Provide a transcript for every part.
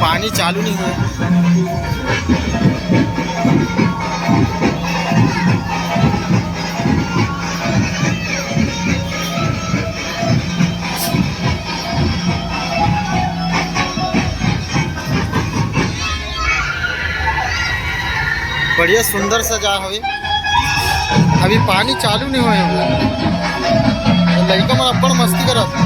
पानी चालू नहीं हुआ। बढ़िया सुंदर सजा हुए। अभी पानी चालू नहीं हुए लड़का मन अपन मस्ती करत।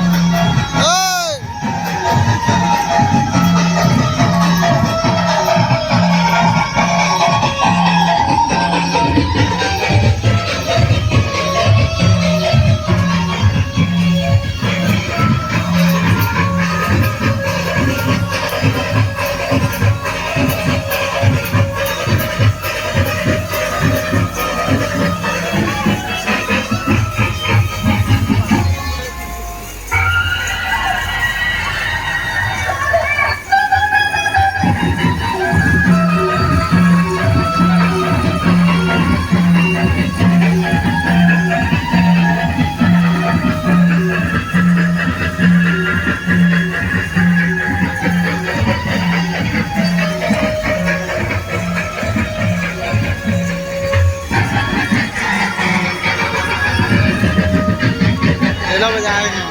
बजाएंगे।